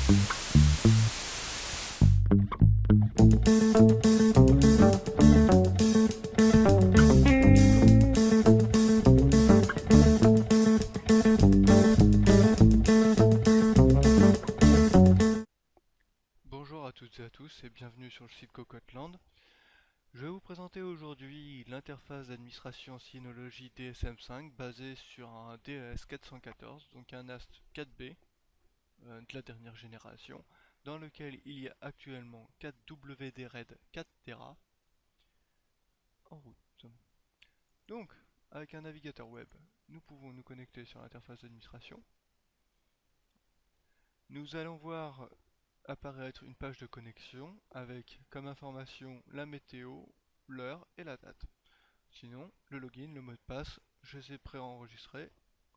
Bonjour à toutes et à tous et bienvenue sur le site Cocoteland. Je vais vous présenter aujourd'hui l'interface d'administration Synology DSM5 basée sur un DES 414, donc un NAS 4B de la dernière génération, dans lequel il y a actuellement 4 WD-RAID 4 Tera en route. Donc, avec un navigateur web, nous pouvons nous connecter sur l'interface d'administration. Nous allons voir apparaître une page de connexion avec comme information la météo, l'heure et la date. Sinon, le login, le mot de passe, je les ai préenregistrés.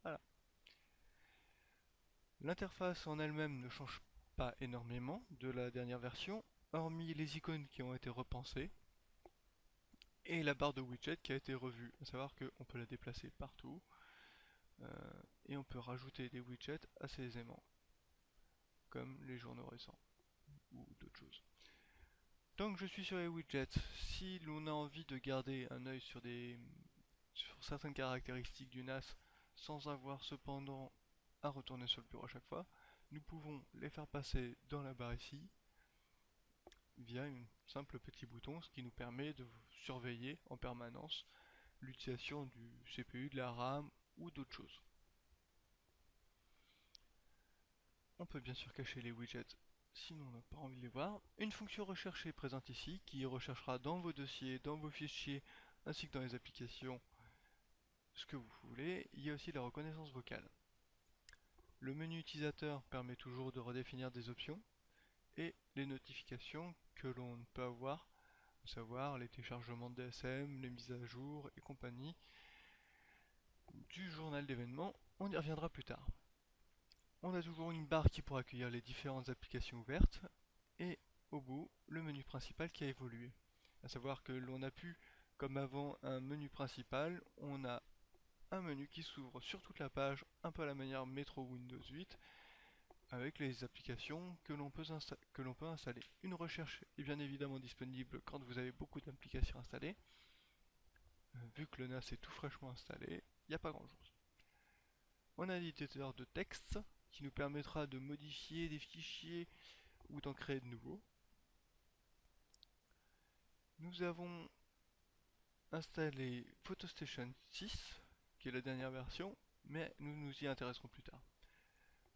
Voilà. L'interface en elle-même ne change pas énormément de la dernière version, hormis les icônes qui ont été repensées et la barre de widget qui a été revue. À savoir qu'on peut la déplacer partout et on peut rajouter des widgets assez aisément, comme les journaux récents ou d'autres choses. Tant que je suis sur les widgets, si l'on a envie de garder un œil sur certaines caractéristiques du NAS sans avoir cependant à retourner sur le bureau à chaque fois, nous pouvons les faire passer dans la barre ici via un simple petit bouton, ce qui nous permet de surveiller en permanence l'utilisation du CPU, de la RAM ou d'autres choses. On peut bien sûr cacher les widgets si on n'a pas envie de les voir. Une fonction recherche est présente ici qui recherchera dans vos dossiers, dans vos fichiers ainsi que dans les applications ce que vous voulez. Il y a aussi la reconnaissance vocale. Le menu utilisateur permet toujours de redéfinir des options et les notifications que l'on peut avoir, à savoir les téléchargements de DSM, les mises à jour et compagnie du journal d'événements. On y reviendra plus tard. On a toujours une barre qui pourra accueillir les différentes applications ouvertes et au bout le menu principal qui a évolué. À savoir que l'on a pu, comme avant un menu principal, on a un menu qui s'ouvre sur toute la page, un peu à la manière Metro Windows 8, avec les applications que l'on peut installer. Une recherche est bien évidemment disponible quand vous avez beaucoup d'applications installées. Vu que le NAS est tout fraîchement installé, il n'y a pas grand chose. On a un éditeur de texte qui nous permettra de modifier des fichiers ou d'en créer de nouveaux. Nous avons installé PhotoStation 6, qui est la dernière version, mais nous nous y intéresserons plus tard.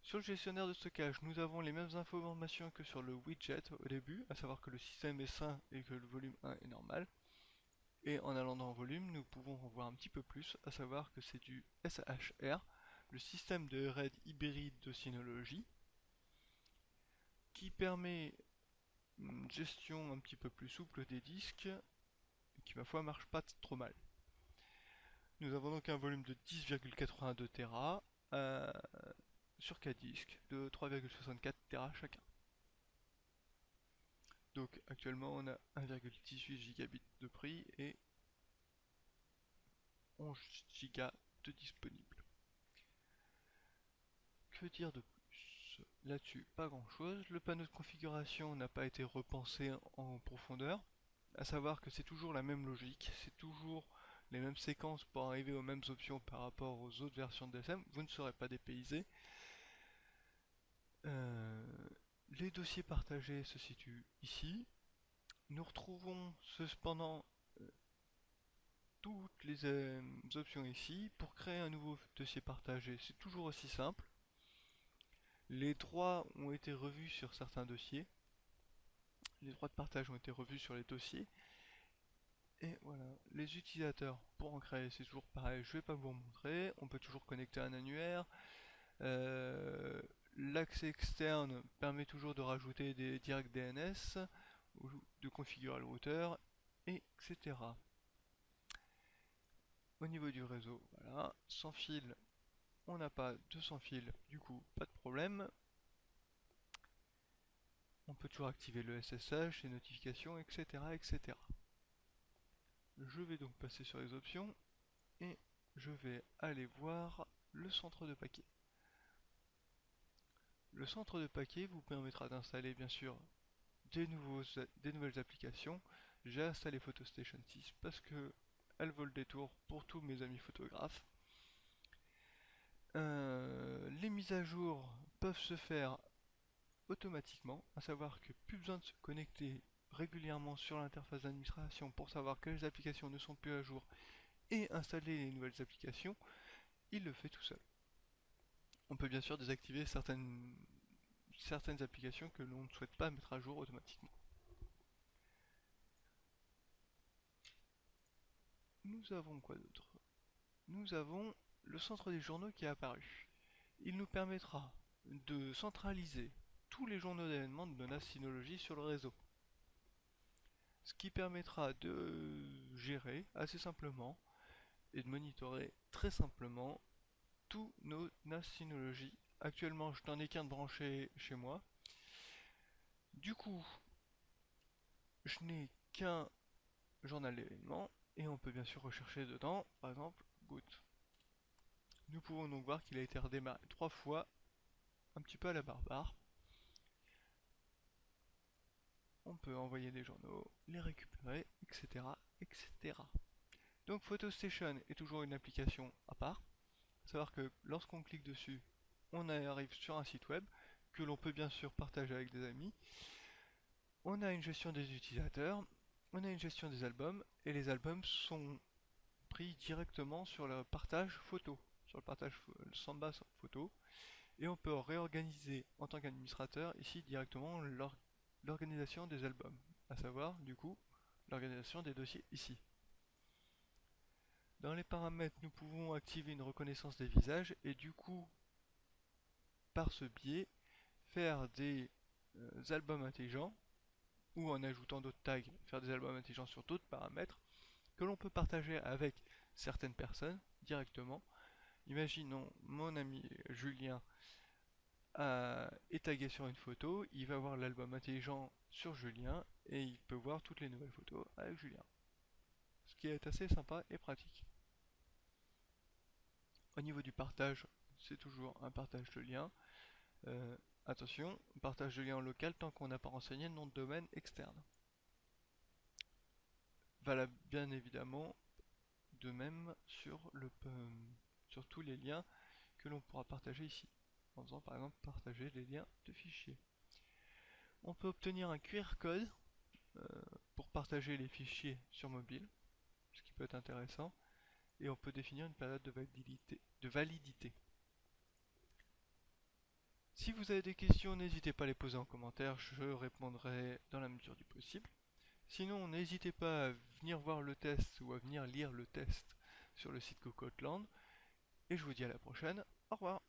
Sur le gestionnaire de stockage, nous avons les mêmes informations que sur le widget au début, à savoir que le système est sain et que le volume 1 est normal. Et en allant dans volume, nous pouvons en voir un petit peu plus, à savoir que c'est du SHR, le système de RAID hybride de Synology, qui permet une gestion un petit peu plus souple des disques, et qui ma foi marche pas trop mal. Nous avons donc un volume de 10,82 Tera sur 4 disques de 3,64 Tera chacun. Donc actuellement on a 1,18 gigabits de prix et 11 gigas de disponible. Que dire de plus? Là-dessus, pas grand chose. Le panneau de configuration n'a pas été repensé en profondeur. À savoir que c'est toujours la même logique, c'est toujours les mêmes séquences pour arriver aux mêmes options par rapport aux autres versions de DSM. Vous ne serez pas dépaysé. Les dossiers partagés se situent ici. Nous retrouvons cependant toutes les options ici. Pour créer un nouveau dossier partagé, c'est toujours aussi simple. Les droits ont été revus sur certains dossiers. Les droits de partage ont été revus sur les dossiers. Et voilà, les utilisateurs, pour en créer, c'est toujours pareil, je vais pas vous montrer. On peut toujours connecter un annuaire. L'accès externe permet toujours de rajouter des directs DNS, ou de configurer le routeur, etc. Au niveau du réseau, voilà, sans fil, on n'a pas de sans fil, du coup, pas de problème. On peut toujours activer le SSH, les notifications, etc., etc. Je vais donc passer sur les options et je vais aller voir le centre de paquet. Le centre de paquets vous permettra d'installer bien sûr des nouvelles applications. J'ai installé PhotoStation 6 parce que elle vaut le détour pour tous mes amis photographes. Les mises à jour peuvent se faire automatiquement, à savoir que plus besoin de se connecter régulièrement sur l'interface d'administration pour savoir quelles applications ne sont plus à jour et installer les nouvelles applications, il le fait tout seul. On peut bien sûr désactiver certaines applications que l'on ne souhaite pas mettre à jour automatiquement. Nous avons quoi d'autre? Nous avons le centre des journaux qui est apparu. Il nous permettra de centraliser tous les journaux d'événements de la Synology sur le réseau. Ce qui permettra de gérer assez simplement et de monitorer très simplement tous nos NAS Synology. Actuellement, je n'en ai qu'un de branché chez moi. Du coup, je n'ai qu'un journal d'événements et on peut bien sûr rechercher dedans, par exemple, boot. Nous pouvons donc voir qu'il a été redémarré 3 fois, un petit peu à la barbare. On peut envoyer des journaux, les récupérer, etc. etc. Donc PhotoStation est toujours une application à part. Il faut savoir que lorsqu'on clique dessus, on arrive sur un site web que l'on peut bien sûr partager avec des amis. On a une gestion des utilisateurs, on a une gestion des albums, et les albums sont pris directement sur le partage photo, sur le partage Samba photo, et on peut réorganiser en tant qu'administrateur ici directement l'organisation des albums, à savoir du coup l'organisation des dossiers ici. Dans les paramètres, nous pouvons activer une reconnaissance des visages et du coup, par ce biais, faire des albums intelligents ou en ajoutant d'autres tags, faire des albums intelligents sur d'autres paramètres que l'on peut partager avec certaines personnes directement. Imaginons mon ami Julien est tagué sur une photo, il va voir l'album intelligent sur Julien et il peut voir toutes les nouvelles photos avec Julien. Ce qui est assez sympa et pratique. Au niveau du partage, c'est toujours un partage de liens. Attention, partage de liens local tant qu'on n'a pas renseigné le nom de domaine externe. Valable bien évidemment de même sur tous les liens que l'on pourra partager ici, en faisant par exemple partager les liens de fichiers. On peut obtenir un QR code pour partager les fichiers sur mobile, ce qui peut être intéressant, et on peut définir une période de validité. Si vous avez des questions, n'hésitez pas à les poser en commentaire, je répondrai dans la mesure du possible. Sinon, n'hésitez pas à venir voir le test ou à venir lire le test sur le site Cocotland. Et je vous dis à la prochaine. Au revoir.